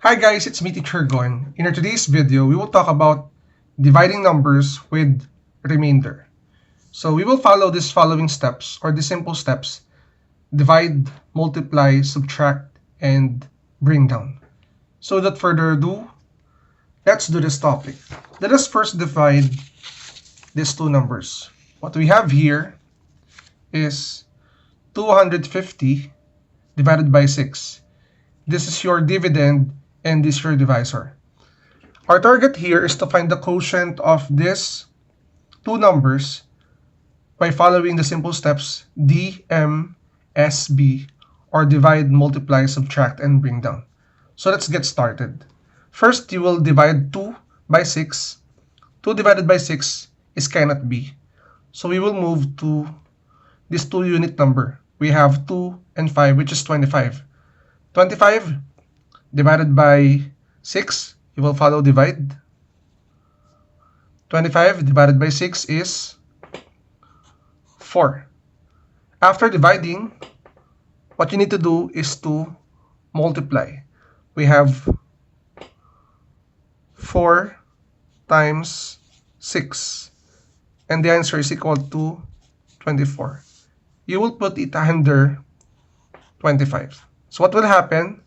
Hi guys, it's me Teacher Gon. In our today's video, we will talk about dividing numbers with remainder. So we will follow these following steps or the simple steps: divide, multiply, subtract, and bring down. So without further ado, let's do this topic. Let us first divide these two numbers. What we have here is 250 divided by 6. This is your dividend and this is your divisor. Our target here is to find the quotient of these two numbers by following the simple steps D, M, S, B, or divide, multiply, subtract, and bring down. So let's get started. First, you will divide 2 by 6. 2 divided by 6 is cannot be. So we will move to this 2-unit number. We have 2 and 5, which is 25. 25 divided by 6, you will follow divide. 25 divided by 6 is 4. After dividing, what you need to do is to multiply. We have 4 times 6, and the answer is equal to 24. You will put it under 25. So what will happen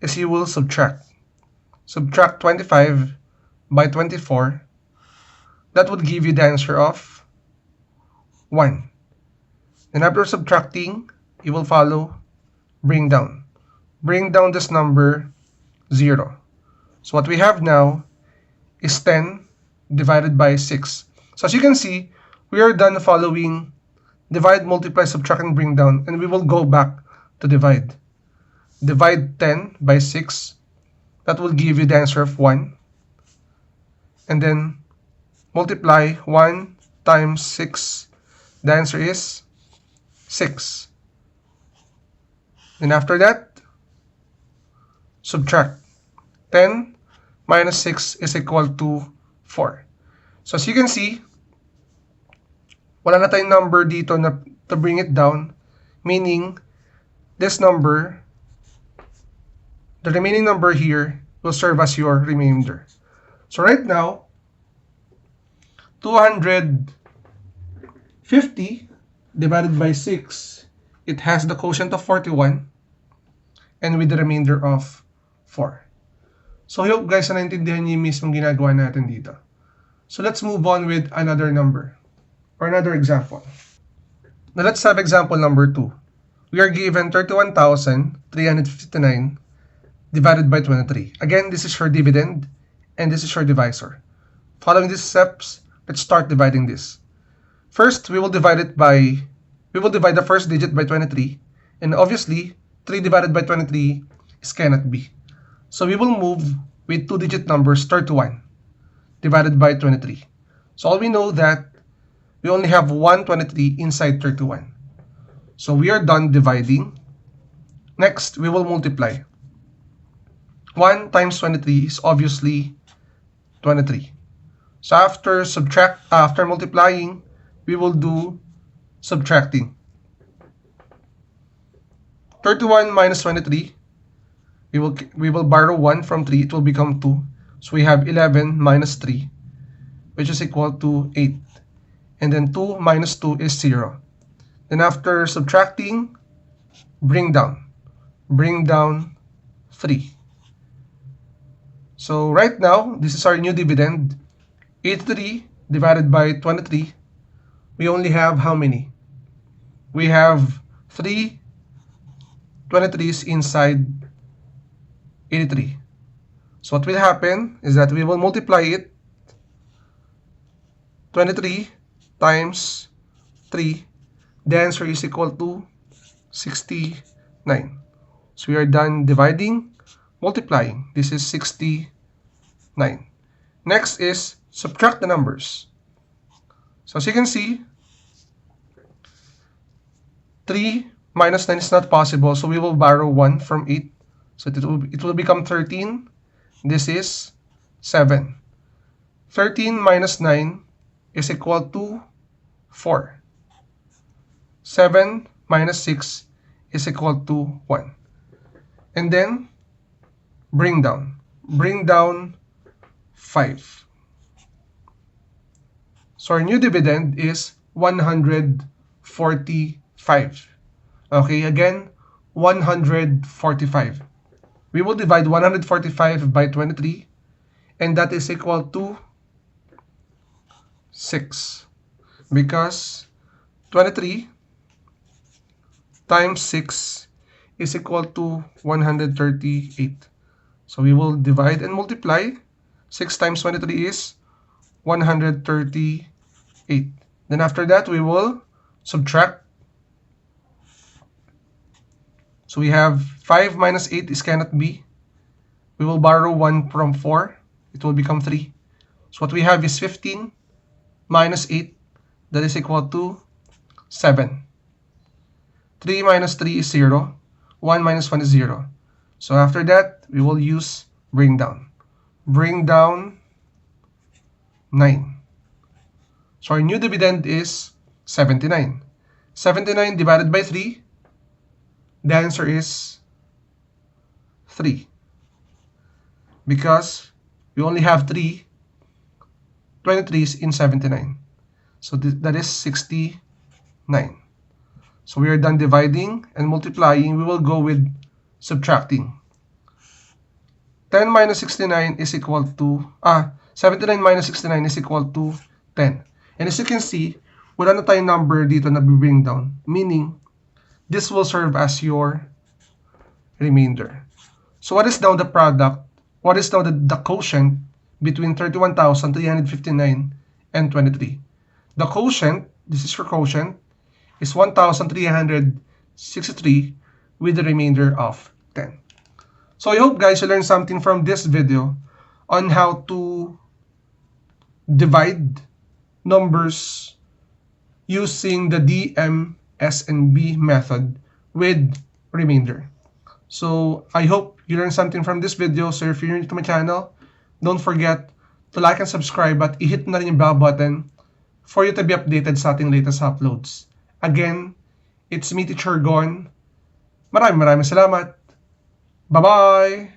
is you will subtract. Subtract 25 by 24. That would give you the answer of 1. Then after subtracting, you will follow bring down. Bring down this number 0. So what we have now is 10 divided by 6. So as you can see, we are done following divide, multiply, subtract, and bring down, and we will go back to divide. Divide 10 by 6. That will give you the answer of 1. And then multiply 1 times 6. The answer is 6. Then after that, subtract. 10 minus 6 is equal to 4. So as you can see, wala na tayong number dito na to bring it down, meaning this number, the remaining number here, will serve as your remainder. So right now, 250 divided by 6, it has the quotient of 41 and with the remainder of 4. So I hope guys na naintindihan niyo yung mismong ginagawa natin dito. So let's move on with another number or another example. Now let's have example number 2. We are given 31,359 divided by 23. Again, this is your dividend and this is your divisor. Following these steps, let's start dividing this. First, we will divide the first digit by 23, and obviously 3 divided by 23 is cannot be. So we will move with 2-digit numbers 31 divided by 23. So all we know that we only have 123 inside 31. So we are done dividing. Next, we will multiply. 1 times 23 is obviously 23. So after multiplying, we will do subtracting. 31 minus 23, we will borrow 1 from 3, it will become 2. So we have 11 minus 3, which is equal to 8. And then 2 minus 2 is 0. Then after subtracting, bring down. Bring down 3. So right now, this is our new dividend. 83 divided by 23, we only have how many? We have 3 23s inside 83. So what will happen is that we will multiply it. 23 times 3, the answer is equal to 69. So we are done dividing, multiplying. This is 69. Next is subtract the numbers. So as you can see, 3 minus 9 is not possible, so we will borrow 1 from 8. So it will become 13. This is 7. 13 minus 9 is equal to 4. 7 minus 6 is equal to 1. And then bring down. Bring down 5. So our new dividend is 145. Okay, again, 145. We will divide 145 by 23, and that is equal to 6. Because 23 times 6 is equal to 138. So we will divide and multiply. 6 times 23 is 138. Then after that, we will subtract. So we have 5 minus 8 is cannot be. We will borrow 1 from 4. It will become 3. So what we have is 15 minus 8. That is equal to 7. 3 minus 3 is 0. 1 minus 1 is 0. So after that, we will use bring down. Bring down 9. So our new dividend is 79. 79 divided by 3, the answer is 3. Because we only have 3 23s in 79. So that is 69. So we are done dividing and multiplying. We will go with subtracting. 10 minus 69 is equal to 79 minus 69 is equal to 10. And as you can see, wala na tayong number dito na bring down, meaning this will serve as your remainder. So what is now the product? What is now the quotient between 31,359 and 23? The quotient, this is your quotient, is 1,363 with the remainder of 10. So I hope guys you learned something from this video on how to divide numbers using the DMSNB method with remainder. So I hope you learned something from this video. So if you're new to my channel, don't forget to like and subscribe at i-hit na rin yung bell button for you to be updated sa ating latest uploads. Again, it's me, Teacher Gon. Maraming salamat. Bye-bye!